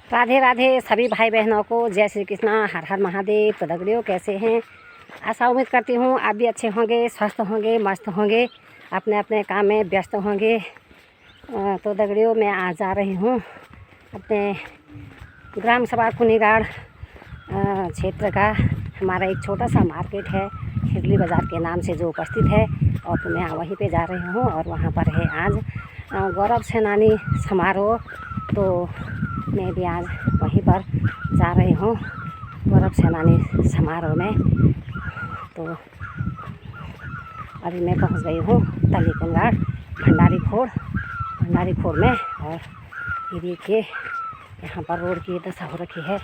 राधे राधे सभी भाई बहनों को, जय श्री कृष्णा, हर हर महादेव। तो दगड़ियों कैसे हैं? ऐसा उम्मीद करती हूँ आप भी अच्छे होंगे, स्वस्थ होंगे, मस्त होंगे, अपने अपने काम में व्यस्त होंगे। तो दगड़ियों मैं आज जा रही हूँ अपने ग्राम सभा कुनिगाड़ क्षेत्र का हमारा एक छोटा सा मार्केट है, हिरली बाज़ार के नाम से जो उपस्थित है, और तो मैं वहीं पे जा रही हूँ। और वहाँ पर है आज गौरव सेनानी समारोह, तो मैं भी आज वहीं पर जा रही हूँ गौरव सेनानी समारोह में। तो अभी मैं पहुँच गई हूँ तली कुनिगाड़ भंडारी खोड़ में। और ये देखिए यहाँ पर रोड की दशा हो रखी है,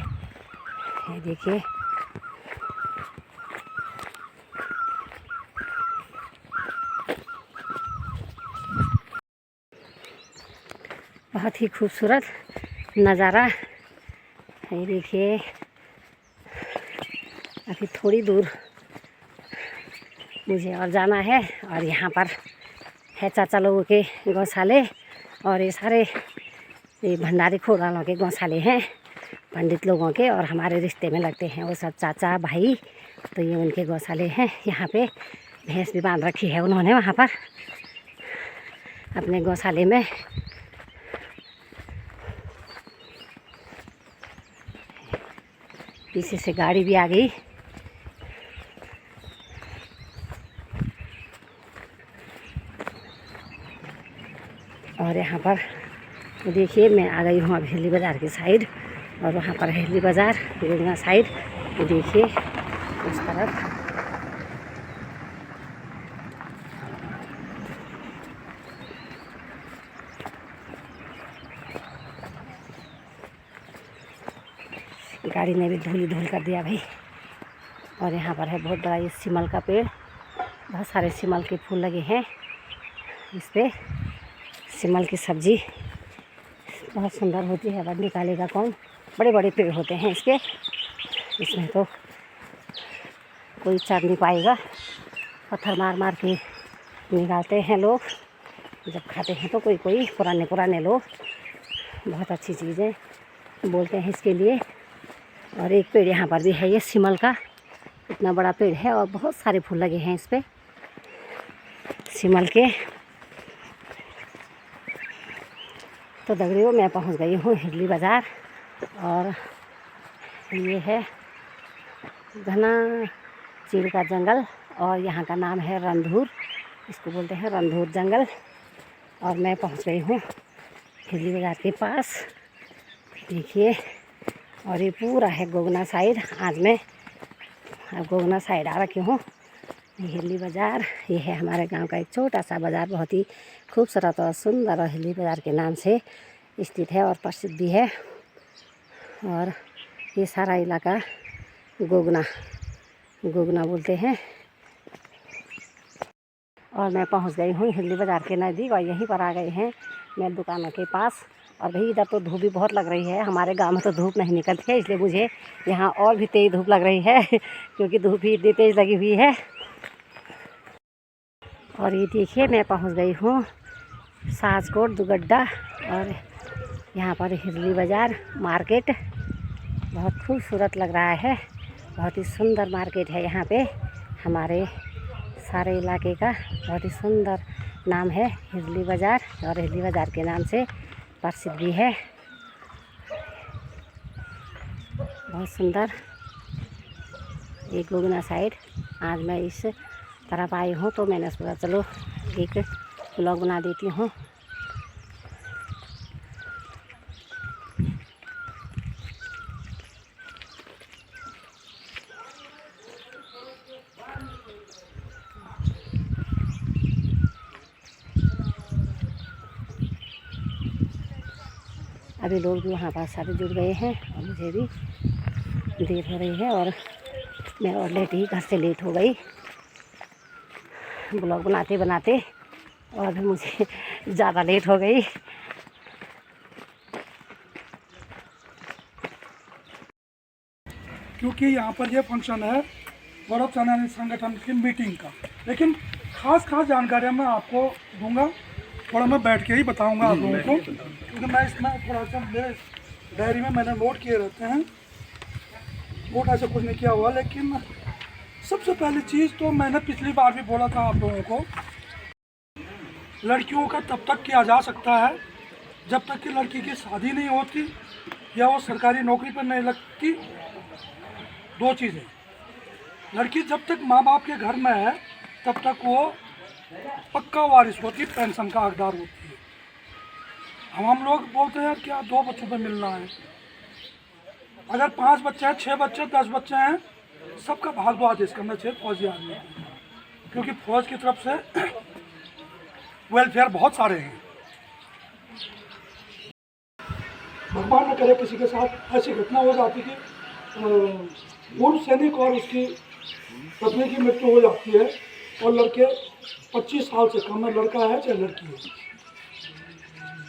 ये देखिए। बहुत ही खूबसूरत नज़ारा, ये देखिए। अभी थोड़ी दूर मुझे और जाना है, और यहाँ पर है चाचा लोगों के गौशाले, और ये सारे ये भंडारी खोड़ वालों के गौशाले हैं, पंडित लोगों के, और हमारे रिश्ते में लगते हैं वो सब चाचा भाई। तो ये उनके गौशाले हैं। यहाँ पे भैंस भी बांध रखी है उन्होंने वहाँ पर अपने गौशाले में। पीछे से गाड़ी भी आ गई। और यहाँ पर देखिए मैं आ गई हूँ अब हिरली बाज़ार की साइड, और वहाँ पर हिरली बाज़ार गुड़गांव साइड, देखिए उस तरफ। गाड़ी ने भी धूल कर दिया भाई। और यहाँ पर है बहुत बड़ा ये सिमल का पेड़, बहुत सारे सिमल के फूल लगे हैं इस पर। सिमल की सब्जी बहुत सुंदर होती है, बट निकालेगा कौन? बड़े बड़े पेड़ होते हैं इसके, इसमें तो कोई चढ़ नहीं पाएगा। पत्थर मार मार के निकालते हैं लोग, जब खाते हैं तो कोई पुराने लोग बहुत अच्छी चीज़ें बोलते हैं इसके लिए। और एक पेड़ यहाँ पर भी है ये सिमल का, इतना बड़ा पेड़ है, और बहुत सारे फूल लगे हैं इस पर सिमल के। तो दगड़ियों मैं पहुँच गई हूँ हिरली बाज़ार, और ये है घना चीड़ का जंगल, और यहाँ का नाम है रणधूर, इसको बोलते हैं रणधूर जंगल। और मैं पहुँच गई हूँ हिरली बाज़ार के पास, देखिए। और ये पूरा है गोगना साइड। आज मैं गोगना साइड आ रखी हूँ। हिरली बाज़ार ये है हमारे गांव का एक छोटा सा बाज़ार, बहुत ही खूबसूरत और सुंदर, और हिरली बाज़ार के नाम से स्थित है और प्रसिद्ध भी है। और ये सारा इलाका गोगना बोलते हैं। और मैं पहुंच गई हूँ हिरली बाज़ार के नज़दीक, और यहीं पर आ गए हैं मैं दुकानों के पास। और भाई इधर तो धूप भी बहुत लग रही है, हमारे गांव में तो धूप नहीं निकलती है, इसलिए मुझे यहाँ और भी तेज़ धूप लग रही है क्योंकि धूप भी इतनी तेज़ लगी हुई है। और ये देखिए मैं पहुँच गई हूँ साजकोट दुगड्डा, और यहाँ पर हिरली बाज़ार मार्केट बहुत खूबसूरत लग रहा है, बहुत ही सुंदर मार्केट है। यहाँ पे हमारे सारे इलाके का बहुत ही सुंदर नाम है हिरली बाज़ार, और हिरली बाज़ार के नाम से प्रसिद्ध भी है, बहुत सुंदर। एक गोगना साइड आज मैं इस तरफ आई हूँ, तो मैंने सोचा चलो एक ब्लॉग बना देती हूँ। अभी लोग भी वहाँ पर सारे जुड़ गए हैं, और मुझे भी देर हो रही है, और मैं और घर से लेट हो गई ब्लॉग बनाते, और मुझे ज़्यादा लेट हो गई। क्योंकि यहाँ पर यह फंक्शन है गौरव सेनानी संगठन की मीटिंग का, लेकिन खास जानकारियाँ मैं आपको दूंगा, थोड़ा मैं बैठ के ही बताऊंगा आप लोगों को, क्योंकि मैं इसमें थोड़ा सा मेरे डायरी में मैंने नोट किए रहते हैं। नोट ऐसे कुछ नहीं किया हुआ, लेकिन सबसे पहली चीज़ तो मैंने पिछली बार भी बोला था आप लोगों को, लड़कियों का तब तक किया जा सकता है जब तक कि लड़की की शादी नहीं होती या वो सरकारी नौकरी पर नहीं लगती। दो चीज़ें, लड़की जब तक माँ बाप के घर में है तब तक वो पक्का वारिस होती, पेंशन का हकदार होती है। हम लोग बोलते हैं क्या 2 बच्चों पे मिलना है, अगर 5 बच्चे हैं, 6 बच्चे, 10 बच्चे हैं, सबका भाग आदेश करना चाहिए फौजी आदमी को, क्योंकि फौज की तरफ से वेलफेयर बहुत सारे हैं। भगवान न करे किसी के साथ ऐसी घटना हो जाती कि पूर्व सैनिक और उसकी पत्नी की मृत्यु हो जाती है और लड़के 25 साल से कम है, लड़का है चाहे लड़की है,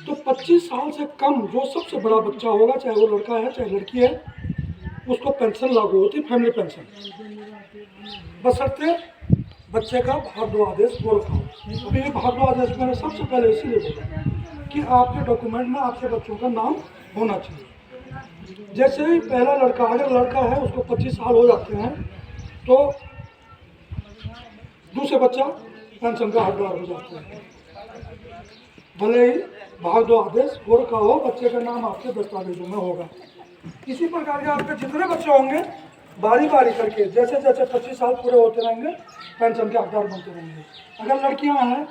तो 25 साल से कम जो सबसे बड़ा बच्चा होगा, चाहे वो लड़का है चाहे लड़की है, उसको पेंशन लागू होती है, फैमिली पेंशन, बशर्ते बच्चे का भाग आदेश वो रखा हो। अभी ये भाग आदेश मैंने सबसे पहले इसीलिए बोला कि आपके डॉक्यूमेंट में आपके बच्चों का नाम होना चाहिए। जैसे ही पहला लड़का, अगर लड़का है उसको 25 साल हो जाते हैं तो दूसरे बच्चा पेंशन का हकदार हो जाता है, भले ही भाग आदेश हो रखा हो, बच्चे का नाम आपके दस्तावेजों में होगा। इसी प्रकार के आपके जितने बच्चे होंगे बारी बारी करके जैसे जैसे 25 साल पूरे होते रहेंगे पेंशन के हकदार बनते रहेंगे। अगर लड़कियां हैं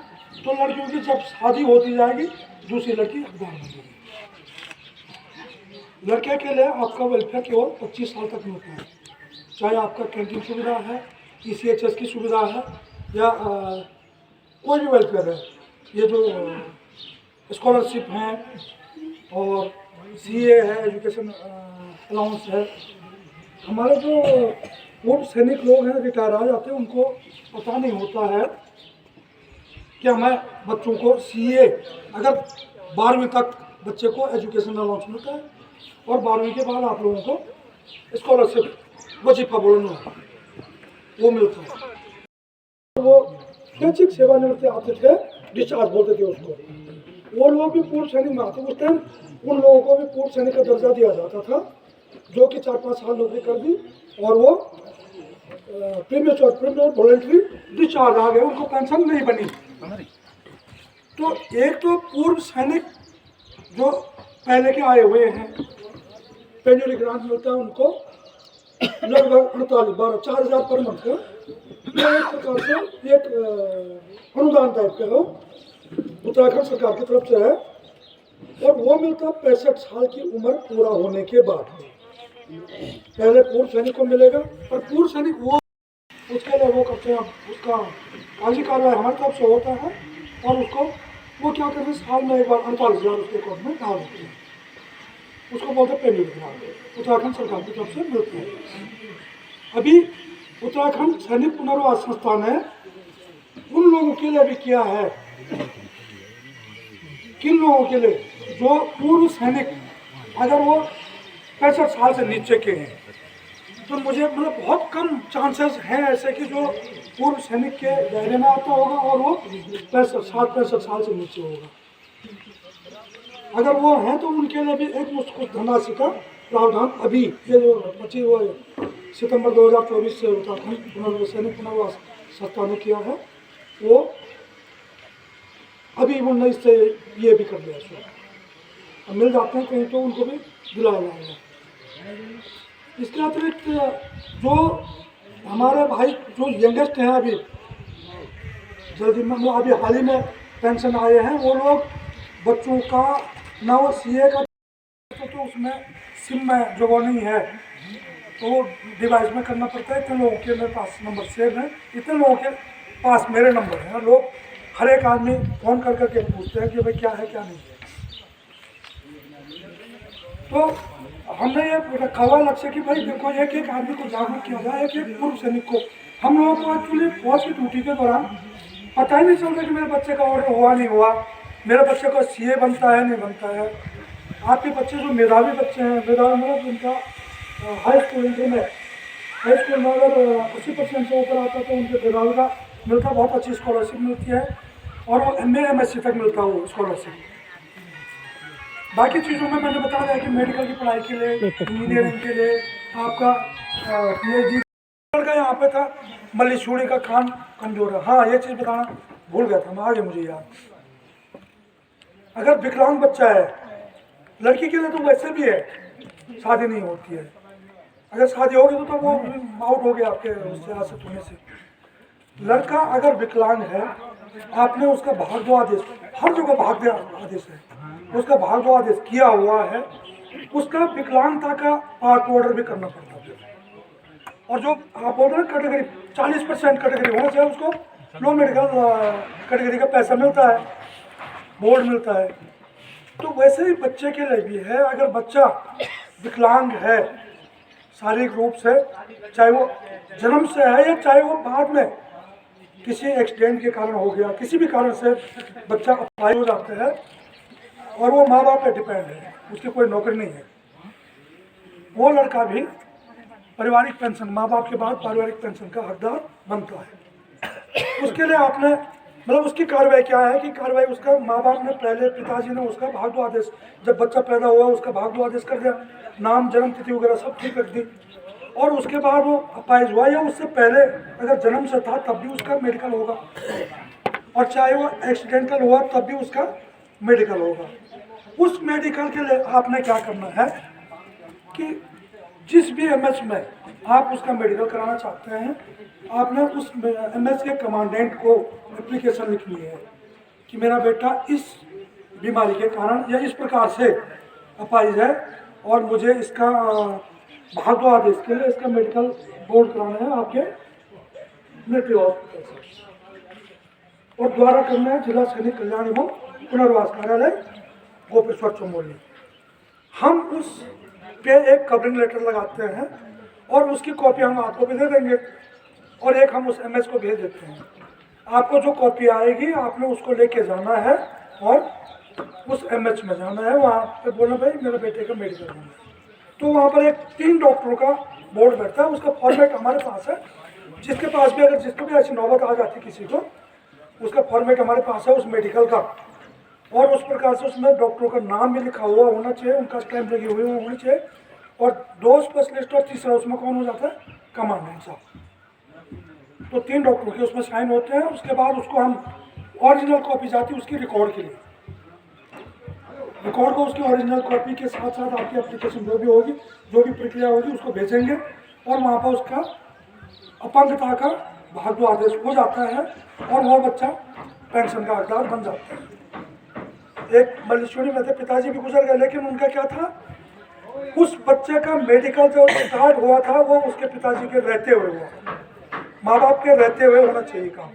तो लड़कियों की जब शादी होती जाएगी दूसरी लड़की हकदार बनेगी। लड़के के लिए आपका वेलफेयर केवल 25 साल तक मिलता है, चाहे आपका कैंटीन सुविधा है, ECHS की सुविधा है या कोई भी वेलफेयर है, ये जो स्कॉलरशिप हैं और CA है, एजुकेशन अलाउंस है। हमारे जो पूर्व सैनिक लोग हैं, रिटायर आ जाते हैं, उनको पता नहीं होता है कि हमें बच्चों को CA, अगर 12वीं तक बच्चे को एजुकेशन अलाउंस मिलता है और 12वीं के बाद आप लोगों को स्कॉलरशिप, वजीफा बोलना, वो मिलता है। वो स्वैच्छिक सेवानिवृत्ति आते थे, डिस्चार्ज बोलते थे उसको, वो लोग भी पूर्व सैनिक में आते। उस टाइम उन लोगों को भी पूर्व सैनिक का दर्जा दिया जाता था, जो कि 4-5 साल नौकरी कर दी और वो प्रीमेच्योर वॉलंटरी डिस्चार्ज आ गए, उनको पेंशन नहीं बनी। तो एक तो पूर्व सैनिक जो पहले के आए हुए हैं, पेंशन ग्रांट मिलता है उनको लगभग 4,000 पर मंथ का, एक प्रकार से एक अनुदान टाइप का हो, उत्तराखंड सरकार की तरफ से है, और वो मिलता 65 साल की उम्र पूरा होने के बाद। पहले पूर्व सैनिक को मिलेगा, और पूर्व सैनिक वो उसके लिए वो करते हैं, उसका कागजी कार्रवाई हमारी तरफ से होता है और उसको वो क्या करते हैं, साल में एक बार 48,000 उसके अकाउंट में डाल देते हैं, उसको बोलते हैं पेमेंट ग्रांट, उत्तराखंड सरकार की तरफ से मिलती है। अभी उत्तराखंड सैनिक पुनर्वास संस्था ने उन लोगों के लिए भी किया है, किन लोगों के लिए, जो पूर्व सैनिक अगर वो 65 साल से नीचे के हैं, तो मुझे मतलब बहुत कम चांसेस हैं ऐसे कि जो पूर्व सैनिक के दायरे में आता होगा और वो 65 साल से नीचे होगा। अगर वो हैं तो उनके लिए भी एक कुछ धनराशि का प्रावधान अभी ये जो 25 सितंबर 2024 से उत्तराखंड सैनिक पुनर्वास संस्था ने किया है, वो अभी 19 से ये भी कर लिया है, अब मिल जाते हैं कहीं तो उनको भी दिलाया जाएगा। इसके अतिरिक्त जो हमारे भाई जो यंगेस्ट हैं, अभी जल्दी में अभी हाल ही में पेंशन आए हैं, वो लोग बच्चों का ना वो CA का तो उसमें सिम में जो वो नहीं है तो वो डिवाइस में करना पड़ता है। इतने लोगों के मेरे पास नंबर सेव है, इतने लोगों के पास मेरे नंबर हैं, लोग हर एक आदमी फ़ोन कर करके पूछते हैं कि भाई क्या है क्या नहीं है। तो हमने ये रखा हुआ लक्ष्य कि भाई देखो एक एक आदमी को जागरूक किया जाए, एक एक पूर्व सैनिक को। हम लोगों को एक्चुअली फौज की ड्यूटी के दौरान पता ही नहीं चलता कि मेरे बच्चे का ऑर्डर हुआ नहीं हुआ, मेरे बच्चे का CA बनता है नहीं बनता है। आपके बच्चे जो मेधावी बच्चे हैं, मेधावी मतलब उनका हाई स्कूल में अगर 80% से ऊपर आता है तो उनके मेधावी का मिलता, बहुत अच्छी स्कॉलरशिप मिलती है और वो MA MSc तक मिलता है वो स्कॉलरशिप। बाकी चीज़ों में मैंने बता दिया कि मेडिकल की पढ़ाई के लिए, इंजीनियरिंग के लिए, आपका PhD का यहाँ पे था, मल्लीशूरी का खान कमजोर है। हाँ, ये चीज़ बताना भूल गया था मैं, आगे मुझे याद। अगर विकलांग बच्चा है, लड़की के लिए तो वैसे भी है, शादी नहीं होती है। अगर शादी होगी तो वो आउट हो गया आपके उससे आसक्त होने से। लड़का अगर विकलांग है, आपने उसका भाग दो आदेश, हर जगह भाग दो आदेश है, उसका भाग दो आदेश किया हुआ है, उसका विकलांगता का पार्ट ऑर्डर भी करना पड़ता है। और जो आप बोल रहे हैं कैटेगरी 40% कैटेगरी होना चाहिए, उसको लो मेडिकल कैटेगरी का पैसा मिलता है, बोर्ड मिलता है। तो वैसे ही बच्चे के लिए भी है। अगर बच्चा विकलांग है शारीरिक रूप से, चाहे वो जन्म से है या चाहे वो बाद में किसी एक्सीडेंट के कारण हो गया, किसी भी कारण से बच्चा अपाहिज हो जाता है और वो माँ बाप पे डिपेंड है, उसकी कोई नौकरी नहीं है, वो लड़का भी पारिवारिक पेंशन, माँ बाप के बाद पारिवारिक पेंशन का हकदार बनता है। उसके लिए आपने मतलब उसकी कार्रवाई क्या है कि कार्रवाई उसका माँ बाप ने पहले, पिताजी ने उसका भाग दो आदेश, जब बच्चा पैदा हुआ उसका भाग दो आदेश कर दिया, नाम जन्म तिथि वगैरह सब ठीक रख दी। और उसके बाद वो अपाहिज हुआ या उससे पहले अगर जन्म से था तब भी उसका मेडिकल होगा, और चाहे वो एक्सीडेंटल हुआ तब भी उसका मेडिकल होगा। उस मेडिकल के लिए आपने क्या करना है कि जिस भी MS में आप उसका मेडिकल कराना चाहते हैं, आपने उस MS के कमांडेंट को एप्लीकेशन लिखनी है कि मेरा बेटा इस बीमारी के कारण या इस प्रकार से अपाहिज है और मुझे इसका भाग दो आदेश के लिए इसका मेडिकल बोर्ड कराना है आपके मिलिट्री हॉस्पिटल से, और द्वारा करना है जिला सैनिक कल्याण एवं पुनर्वास कार्यालय गोपेश्वर चमोली। हम उस पे एक कवरिंग लेटर लगाते हैं और उसकी कॉपी हम आपको भी दे देंगे, और एक हम उस MS को भेज देते हैं। आपको जो कॉपी आएगी आपने उसको लेके जाना है और उस MS में जाना है, वहाँ पे बोलना भाई मेरे बेटे का मेडिकल होना है। तो वहाँ पर एक 3 डॉक्टरों का बोर्ड बैठता है, उसका फॉर्मेट हमारे पास है, जिसके पास भी अगर जिसको भी ऐसी नौबत आ जाती किसी को, उसका फॉर्मेट हमारे पास है उस मेडिकल का, और उस प्रकार से उसमें डॉक्टरों का नाम भी लिखा हुआ होना चाहिए, उनका स्टैंप लगी हुई होनी चाहिए, और 2 स्पेशलिस्ट और तीसरा उसमें कौन हो जाता है, कमांडेंट साहब। तो 3 डॉक्टरों के उसमें साइन होते हैं। उसके बाद उसको हम ओरिजिनल कॉपी जाती है उसकी रिकॉर्ड के लिए, रिकॉर्ड को उसकी ओरिजिनल कॉपी के साथ साथ आपकी एप्लीकेशन जो भी होगी, जो भी प्रक्रिया होगी उसको भेजेंगे, और वहाँ पर उसका अपंगता का भाग दो आदेश हो जाता है और वो बच्चा पेंशन का हकदार बन जाता है। एक मल्लीश्वरी में थे, पिताजी भी गुजर गए, लेकिन उनका क्या था, उस बच्चे का मेडिकल जो स्टार्ट हुआ था वो उसके पिताजी के रहते हुए हुआ, माँ बाप के रहते हुए होना चाहिए काम,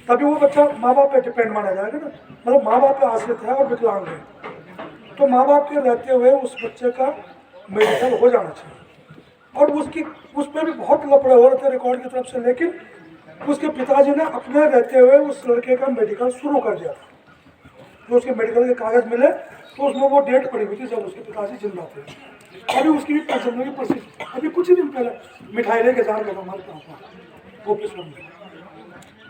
तभी वो बच्चा माँ बाप पे डिपेंड माना जाएगा ना। मतलब माँ बाप पे आश्रित है और विकलांग है, तो माँ बाप के रहते हुए उस बच्चे का मेडिकल हो जाना चाहिए। और उस पर भी बहुत लफड़े हो रहे थे रिकॉर्ड की तरफ से, लेकिन उसके पिताजी ने अपने रहते हुए उस लड़के का मेडिकल शुरू कर दिया था। तो उसके मेडिकल के कागज मिले तो उसमें वो डेट पड़ी हुई थी जब उसके पिताजी जिंदा थे। अभी उसकी भी पेंशन की प्रोसेस, अभी कुछ ही दिन पहले मिठाई लेके जा रहे थे हमारे पास गोपेश्वर में।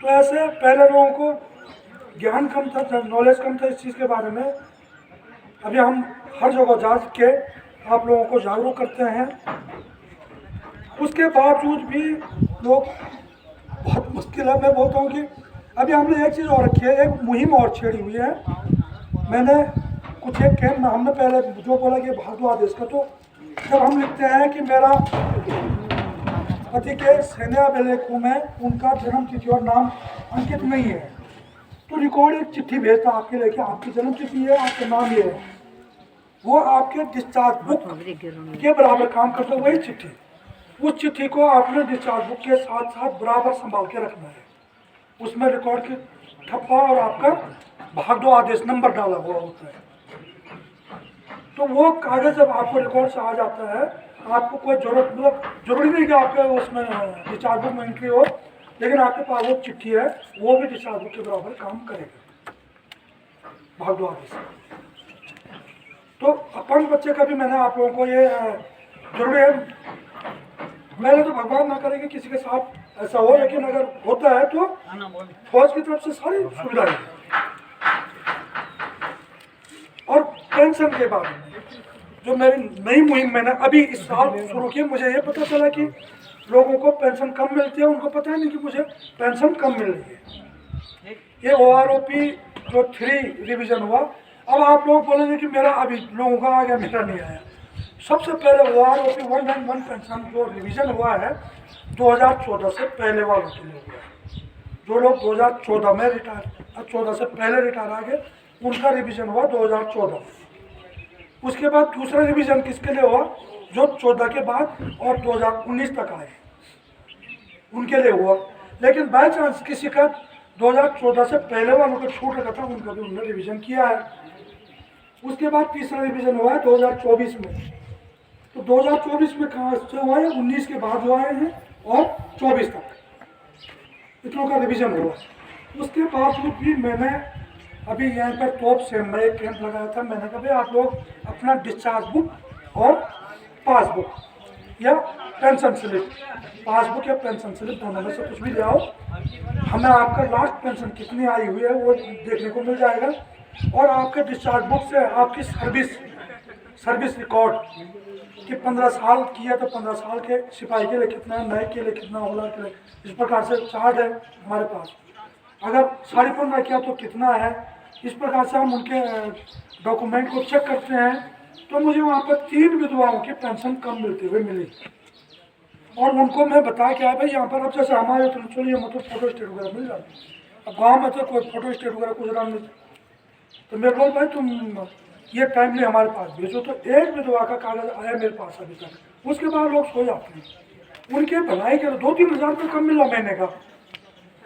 तो ऐसे पहले लोगों को ज्ञान कम था, नॉलेज कम था इस चीज़ के बारे में। अभी हम हर जगह जा के आप लोगों को जागरूक करते हैं, उसके बावजूद भी लोग बहुत मुश्किल है। मैं बोलता हूँ कि अभी हमने एक चीज़ और रखी है, एक मुहिम और छेड़ी हुई है। मैंने कुछ एक कैंप में हमने पहले जो बोला कि भाग दो आदेश का, तो जब हम लिखते हैं कि मेरा पति के सेना बेलेकू में उनका जन्म तिथि और नाम अंकित नहीं है, तो रिकॉर्ड एक चिट्ठी भेजता आपके लिए कि आपकी जन्म तिथि है, आपका नाम ये है, वो आपके डिस्चार्ज बुक के बराबर काम करता है वही चिट्ठी। उस चिट्ठी को आपने डिस्चार्ज बुक के साथ साथ बराबर संभाल के रखना है, उसमें रिकॉर्ड की ठप्पा और आपका भाग दो आदेश नंबर डाला हुआ होता है। तो वो कागज जब आपको रिकॉर्ड से आ जाता है, आपको कोई जरूरत, मतलब जरूरी नहीं कि आपके उसमें डिस्चार्ज बुक में एंट्री हो, लेकिन आपके पास वो चिट्ठी है, वो भी डिस्चार्ज बुक के बराबर काम करेगा भाग दो आदेश। तो अपंग बच्चे का भी मैंने आप लोगों को ये जरूरी है, मैंने तो भगवान ना करे कि किसी के साथ ऐसा हो, लेकिन अगर होता है तो फौज की तरफ से सारी सुविधाएं, और पेंशन के बारे में जो मेरी नई मुहिम मैंने अभी इस साल शुरू की, मुझे ये पता चला कि लोगों को पेंशन कम मिलती है, उनको पता नहीं कि मुझे पेंशन कम मिल रही है। ये OROP जो 3 रिवीजन हुआ, अब आप लोग बोलेंगे कि मेरा अभी लोगों का आ गया, मेरा नहीं आया। सबसे पहले OROP 191 पेंशन जो रिवीजन हुआ है 2014 से पहले वालों के लिए हुआ है। जो लोग 2014 में रिटायर, 14 से पहले रिटायर आ गए, उनका रिवीजन हुआ 2014। उसके बाद दूसरा रिवीजन किसके लिए हुआ? जो 14 के बाद और 2019 तक आए, उनके लिए हुआ। लेकिन बाय चांस किसी का 2014 से पहले वालों को छूट रखा था, उनका भी उन्होंने रिवीजन किया है। उसके बाद तीसरा रिवीजन हुआ है 2024 में। तो 2024 में कहाँ से हुआ है? 19 के बाद हुआ है और 24 तक इतनों का रिवीजन हुआ। उसके बावजूद भी मैंने अभी यहाँ पर टॉप से मैं एक कैंप लगाया था। मैंने कहा भाई आप लोग अपना डिस्चार्ज बुक और पासबुक या पेंशन स्लिप, पासबुक या पेंशन स्लिप दोनों में से कुछ भी ले आओ, हमें आपका लास्ट पेंशन कितनी आई हुई है वो देखने को मिल जाएगा। और आपके डिस्चार्ज बुक से आपकी सर्विस रिकॉर्ड कि 15 साल किया तो 15 साल के सिपाही के लिए कितना है, नए के लिए कितना, हौलदार के लिए, इस प्रकार से चार्ट है हमारे पास। अगर 15.5 किया तो कितना है, इस प्रकार से हम उनके डॉक्यूमेंट को चेक करते हैं। तो मुझे वहाँ पर 3 विधवाओं की पेंशन कम मिलती हुई मिली और उनको मैं बताया क्या है भाई यहाँ पर अब जैसे हमारे तो चलिए मतलब फोटो स्टेट वगैरह मिल जाती है, अब गाँव में तो कोई फोटो स्टेट वगैरह कुछ नहीं। तो मैं बोल भाई तुम ये टाइमली हमारे पास भेजो। तो एक विधवा का कागज आया मेरे पास अभी तक। उसके बाद लोग सो जाते हैं, उनके भलाई के 2-3 हज़ार रुपये कम मिला महीने का।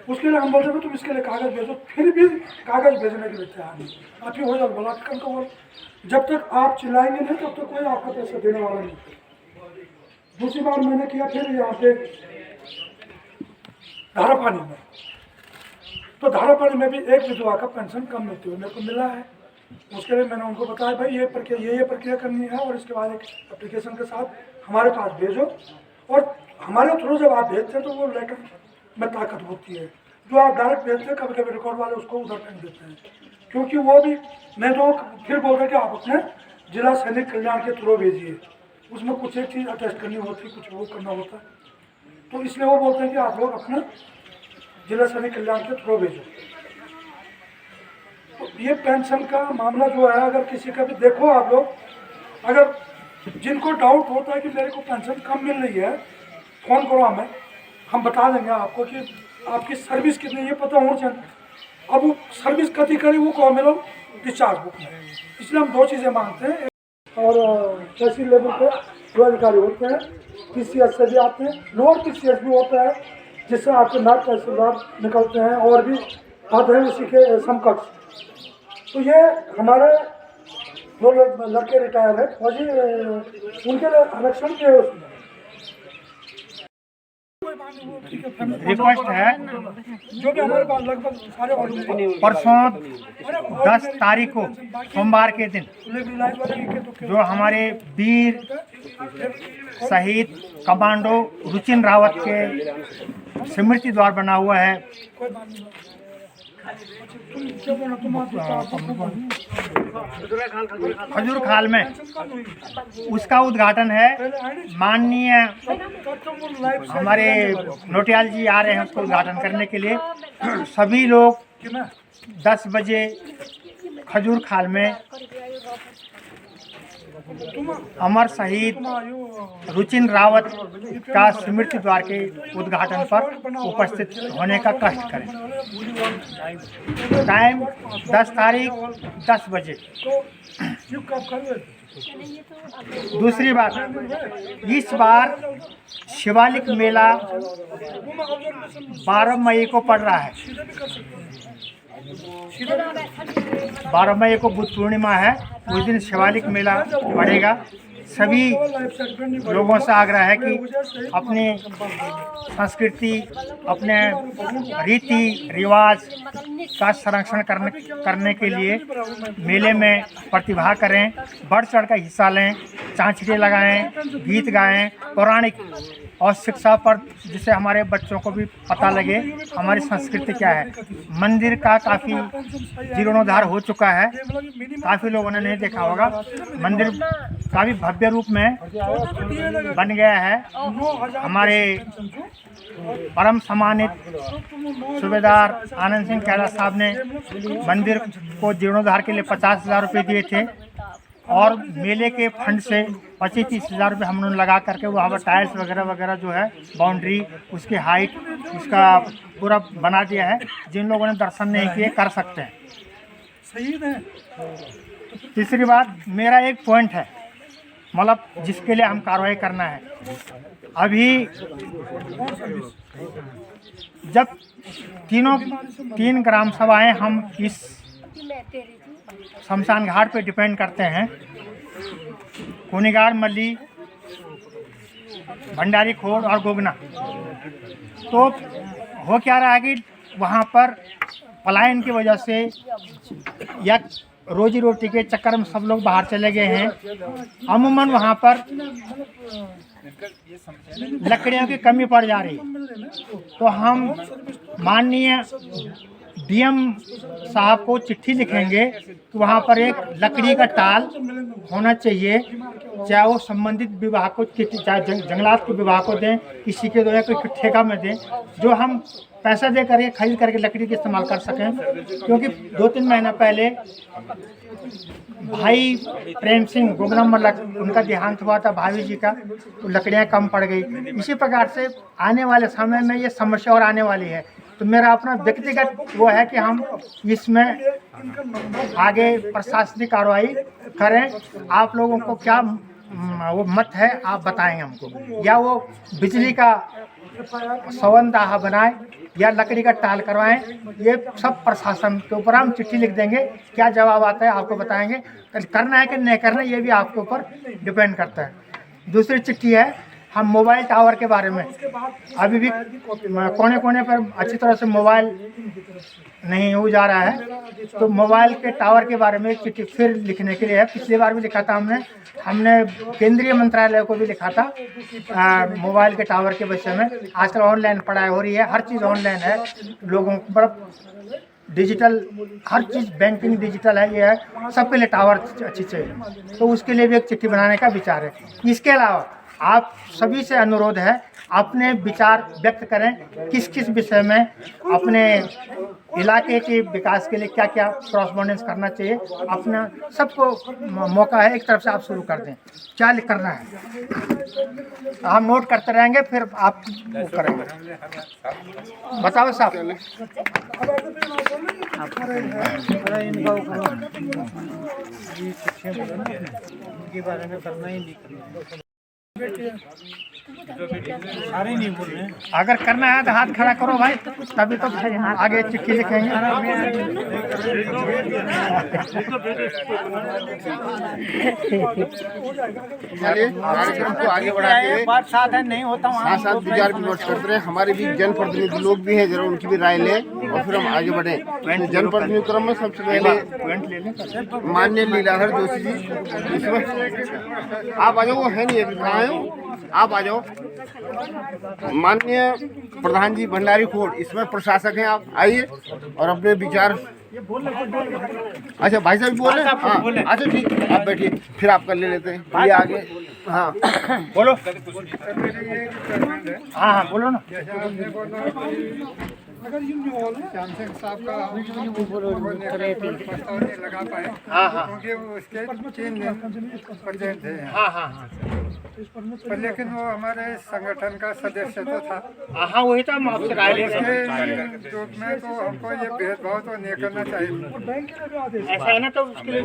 उसके लिए हम बोलते हैं तुम इसके लिए कागज़ भेजो, फिर भी कागज़ भेजने के लिए तैयार नहीं। आप ही हो जाओ बोला को बोल, जब तक आप चिल्लाएंगे नहीं तब तक कोई आपका पैसा देने वाला नहीं। दूसरी बार मैंने किया फिर यहाँ पे धारापानी में, तो धारापानी में भी एक विधवा का पेंशन कम मिलती हुई मेरे को मिला है। उसके लिए मैंने उनको बताया भाई ये प्रक्रिया करनी है और इसके बाद एक एप्लीकेशन के साथ हमारे पास भेजो। और हमारे थ्रू जब आप भेजते हैं तो वो लेटर में ताकत होती है। जो आप डायरेक्ट भेजते हैं कभी कभी रिकॉर्ड वाले उसको उधर फेंक देते हैं, क्योंकि वो भी मैं तो फिर बोल रहे कि आप अपने जिला सैनिक कल्याण के थ्रू भेजिए, उसमें कुछ एक चीज़ अटेस्ट करनी होती, कुछ वो करना होता। तो इसलिए वो बोलते हैं कि आप लोग अपने जिला सैनिक कल्याण के थ्रू भेजो। तो ये पेंशन का मामला जो है, अगर किसी का भी देखो आप लोग, अगर जिनको डाउट होता है कि मेरे को पेंशन कम मिल रही है, फ़ोन करो हमें, हम बता देंगे आपको कि आपकी सर्विस कितनी ये पता होना चाहिए। अब वो सर्विस कति करी वो कौन मिलो डिस्चार्ज बुक में। इसलिए हम 2 चीज़ें मांगते हैं। और तहसील लेवल पे जो अधिकारी होते हैं PCS से भी आते हैं, लोअर PCS भी होता है जिससे आपके नायब तहसीलदार निकलते हैं और भी पद हैं उसी के समकक्ष। तो ये हमारे जो लड़के रिटायर है फौजी, उनके लिए आरक्षण के उसमें रिक्वेस्ट है। जो भी हमारे पास लगभग सारे परसों 10 तारीख को सोमवार के दिन जो हमारे वीर शहीद कमांडो रुचिन रावत के स्मृति द्वार बना हुआ है खजूर खाल में, उसका उद्घाटन है। माननीय हमारे नोटियाल जी आ रहे हैं उसको उद्घाटन करने के लिए। सभी लोग 10 बजे खजूर खाल में अमर शहीद रुचिन रावत का स्मृति द्वार के उद्घाटन पर उपस्थित होने का कष्ट करें। टाइम 10 तारीख 10 बजे। दूसरी बात, इस बार शिवालिक मेला 12 मई को पड़ रहा है। 12 मई को बुद्ध पूर्णिमा है, उस दिन शिवालिक मेला पड़ेगा। सभी लोगों से आग्रह है कि अपनी संस्कृति, अपने रीति रिवाज का संरक्षण करने के लिए मेले में प्रतिभा करें, बढ़ चढ़ कर हिस्सा लें। चांचरे लगाएं, गीत गाएं, पौराणिक और शिक्षा पर, जिससे हमारे बच्चों को भी पता लगे हमारी संस्कृति क्या है। मंदिर का काफ़ी जीर्णोद्धार हो चुका है, काफ़ी लोगों ने नहीं देखा होगा। मंदिर काफ़ी भव्य रूप में बन गया है। हमारे परम सम्मानित सूबेदार आनंद सिंह कैलाश साहब ने मंदिर को जीर्णोद्धार के लिए 50,000 रुपये दिए थे और मेले के फंड से 25-30 हज़ार रुपये हम उन्होंने लगा करके वहाँ पर टाइल्स वगैरह वगैरह जो है, बाउंड्री, उसकी हाइट, उसका पूरा बना दिया है। जिन लोगों ने दर्शन नहीं किए कर सकते हैं। तीसरी बात, मेरा एक पॉइंट है, मतलब जिसके लिए हम कार्रवाई करना है। अभी जब 3 ग्राम सभाएं हम इस शमशान घाट पे डिपेंड करते हैं, कुनिगार, मल्ली, भंडारी खोड़ और गोगना, तो हो क्या रहा है कि वहाँ पर पलायन की वजह से या रोजी रोटी के चक्कर में सब लोग बाहर चले गए हैं। अमूमन वहाँ पर लकड़ियों की कमी पड़ जा रही है। तो हम माननीय डीएम साहब को चिट्ठी लिखेंगे कि वहाँ पर एक लकड़ी का टाल होना चाहिए, चाहे वो संबंधित विभाग को, चाहे जंगलात के विभाग को दें, किसी के द्वारा कोई ठेका में दें, जो हम पैसा दे करके खरीद करके लकड़ी का इस्तेमाल कर सकें। क्योंकि 2-3 महीना पहले भाई प्रेम सिंह गोगना मल्लक, उनका देहांत हुआ था भाभी जी का, तो लकड़ियाँ कम पड़ गई। इसी प्रकार से आने वाले समय में ये समस्या और आने वाली है। तो मेरा अपना व्यक्तिगत वो है कि हम इसमें आगे प्रशासनिक कार्रवाई करें। आप लोगों को क्या वो मत है, आप बताएं हमको, या वो बिजली का संबंधाह बनाए या लकड़ी का टाल करवाएं। ये सब प्रशासन के ऊपर हम चिट्ठी लिख देंगे, क्या जवाब आता है आपको बताएंगे। करना है कि नहीं करना, ये भी आपके ऊपर डिपेंड करता है। दूसरी चिट्ठी है हम मोबाइल टावर के बारे में। अभी भी कोने कोने पर अच्छी तरह से मोबाइल नहीं हो जा रहा है, तो मोबाइल के टावर के बारे में चिट्ठी फिर लिखने के लिए है। पिछली बार भी लिखा था हमने केंद्रीय मंत्रालय को भी लिखा था मोबाइल के टावर के विषय में। आजकल ऑनलाइन पढ़ाई हो रही है, हर चीज़ ऑनलाइन है, लोगों पर डिजिटल हर चीज़, बैंकिंग डिजिटल है, ये है, सबके लिए टावर अच्छी चाहिए। तो उसके लिए भी एक चिट्ठी बनाने का विचार है। इसके अलावा आप सभी से अनुरोध है, अपने विचार व्यक्त करें, किस किस विषय में अपने इलाके के विकास के लिए क्या क्या क्रॉसबॉन्डेंस करना चाहिए। अपना सबको मौका है, एक तरफ से आप शुरू कर दें, क्या करना है हम नोट करते रहेंगे, फिर आप वो करेंगे। बताओ साहब। इनके बारे में करना ही नहीं करना, सारे नहीं बोल रहे। अगर करना है तो हाथ खड़ा करो भाई, तभी तो आगे चिट्ठी लिखेंगे। कार्यक्रम को आगे बढ़ाते बात साथ है नहीं होता, साथ साथ विचार विमर्श करते रहे। हमारे भी जनप्रतिनिधि लोग भी हैं, जरूर उनकी भी राय लें और फिर हम आगे बढ़े। तो जनप्रतिनिधि क्रम में सबसे पहले माननीय लीलाधर जोशी जी, इसमें आप आ जाओ, वो है नहीं अभी, कहाँ है आप आ जाओ। माननीय प्रधान जी भंडारी खोड़, इसमें प्रशासक हैं, आप आइए और अपने विचार। अच्छा भाई साहब बोले, हाँ अच्छा ठीक, आप बैठिए, फिर आपका ले लेते हैं ये आगे। हाँ बोलो। हाँ हाँ बोलो ना। अगर इन जो हॉल है श्यामसिंह साहब का प्रस्ताव नहीं लगा पाए, हाँ हाँ क्योंकि वो उसके 3 प्रेसिडेंट थे। हाँ हाँ हाँ, पर लेकिन वो हमारे संगठन का सदस्य तो था। हाँ वही तो हम आपसे राय लेते हैं। उसके रूप में तो हमको ये भेदभाव तो नहीं करना चाहिए। बैंक के लिए भी आदेश ऐसा है ना, तो उसके लिए